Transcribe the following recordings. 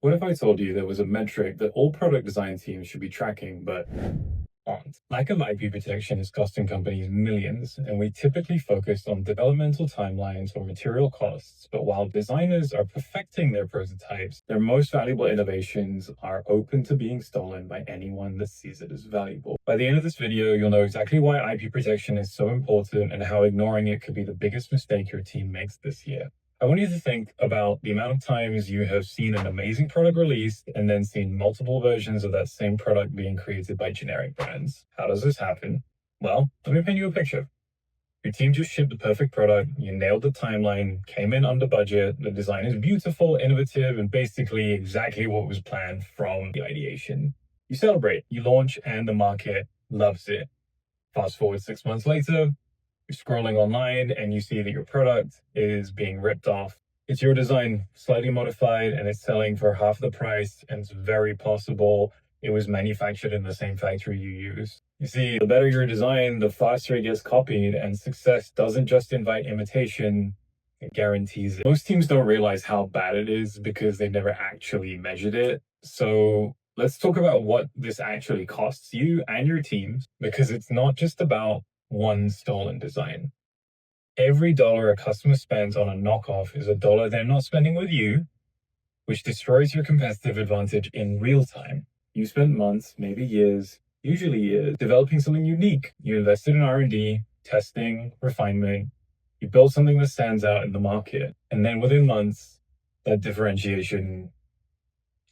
What if I told you there was a metric that all product design teams should be tracking, but aren't? Lack of IP protection is costing companies millions, and we typically focus on developmental timelines or material costs. But while designers are perfecting their prototypes, their most valuable innovations are open to being stolen by anyone that sees it as valuable. By the end of this video, you'll know exactly why IP protection is so important and how ignoring it could be the biggest mistake your team makes this year. I want you to think about the amount of times you have seen an amazing product released and then seen multiple versions of that same product being created by generic brands. How does this happen? Well, let me paint you a picture. Your team just shipped the perfect product, you nailed the timeline, came in under budget, the design is beautiful, innovative, and basically exactly what was planned from the ideation. You celebrate, you launch, and the market loves it. Fast forward 6 months later, you're scrolling online and you see that your product is being ripped off. It's your design, slightly modified, and it's selling for half the price, and it's very possible it was manufactured in the same factory you use. You see, the better your design, the faster it gets copied, and success doesn't just invite imitation, it guarantees it. Most teams don't realize how bad it is because they've never actually measured it. So let's talk about what this actually costs you and your teams, because it's not just about one stolen design. Every dollar a customer spends on a knockoff is a dollar they're not spending with you, which destroys your competitive advantage in real time. You spent months, maybe years, usually years, developing something unique. You invested in R&D, testing, refinement. You built something that stands out in the market. And then within months, that differentiation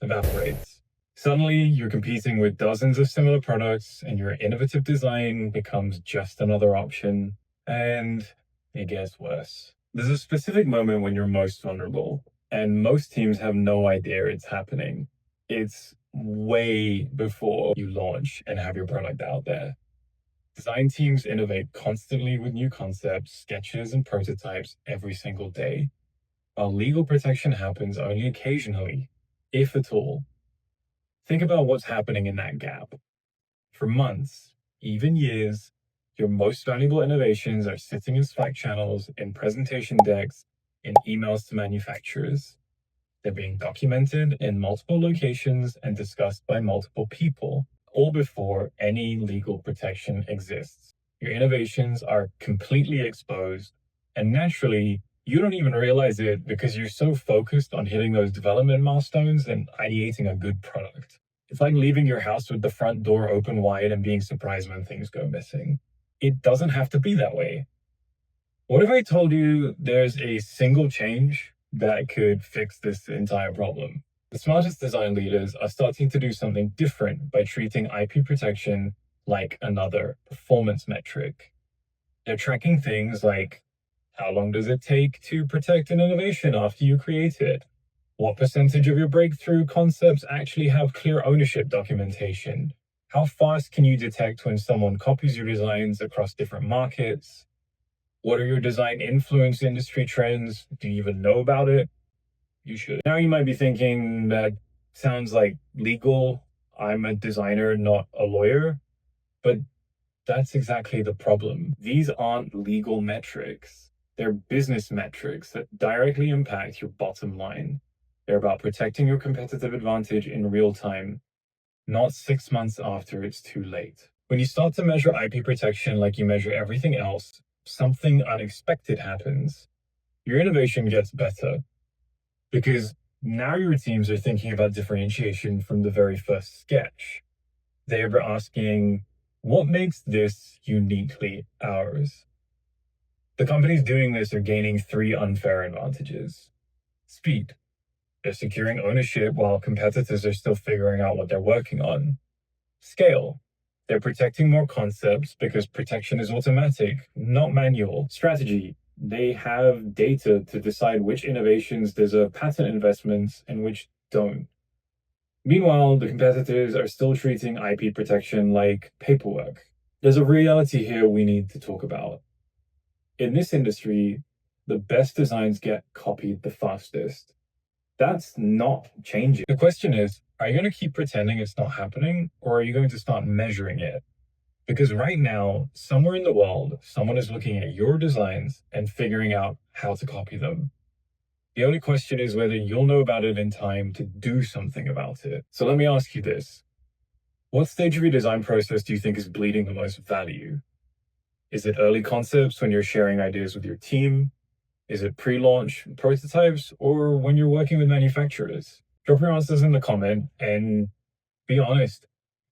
evaporates. Suddenly, you're competing with dozens of similar products, and your innovative design becomes just another option, and it gets worse. There's a specific moment when you're most vulnerable, and most teams have no idea it's happening. It's way before you launch and have your product out there. Design teams innovate constantly with new concepts, sketches, and prototypes every single day, while legal protection happens only occasionally, if at all. Think about what's happening in that gap. For months, even years, your most valuable innovations are sitting in Slack channels, in presentation decks, in emails to manufacturers. They're being documented in multiple locations and discussed by multiple people, all before any legal protection exists. Your innovations are completely exposed, and naturally, you don't even realize it because you're so focused on hitting those development milestones and ideating a good product. It's like leaving your house with the front door open wide and being surprised when things go missing. It doesn't have to be that way. What if I told you there's a single change that could fix this entire problem? The smartest design leaders are starting to do something different by treating IP protection like another performance metric. They're tracking things like, how long does it take to protect an innovation after you create it? What percentage of your breakthrough concepts actually have clear ownership documentation? How fast can you detect when someone copies your designs across different markets? What are your design influence industry trends? Do you even know about it? You should. Now you might be thinking, that sounds like legal. I'm a designer, not a lawyer. But that's exactly the problem. These aren't legal metrics. They're business metrics that directly impact your bottom line. They're about protecting your competitive advantage in real time, not 6 months after it's too late. When you start to measure IP protection like you measure everything else, something unexpected happens. Your innovation gets better, because now your teams are thinking about differentiation from the very first sketch. They are asking, what makes this uniquely ours? The companies doing this are gaining 3 unfair advantages. Speed. They're securing ownership while competitors are still figuring out what they're working on. Scale. They're protecting more concepts because protection is automatic, not manual. Strategy. They have data to decide which innovations deserve patent investments and which don't. Meanwhile, the competitors are still treating IP protection like paperwork. There's a reality here we need to talk about. In this industry, the best designs get copied the fastest. That's not changing. The question is, are you going to keep pretending it's not happening, or are you going to start measuring it? Because right now, somewhere in the world, someone is looking at your designs and figuring out how to copy them. The only question is whether you'll know about it in time to do something about it. So let me ask you this. What stage of your design process do you think is bleeding the most value? Is it early concepts when you're sharing ideas with your team? Is it pre-launch prototypes or when you're working with manufacturers? Drop your answers in the comment and be honest.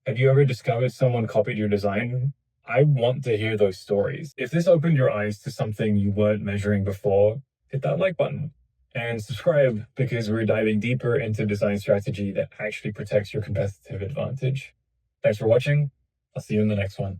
Have you ever discovered someone copied your design? I want to hear those stories. If this opened your eyes to something you weren't measuring before, hit that like button and subscribe because we're diving deeper into design strategy that actually protects your competitive advantage. Thanks for watching. I'll see you in the next one.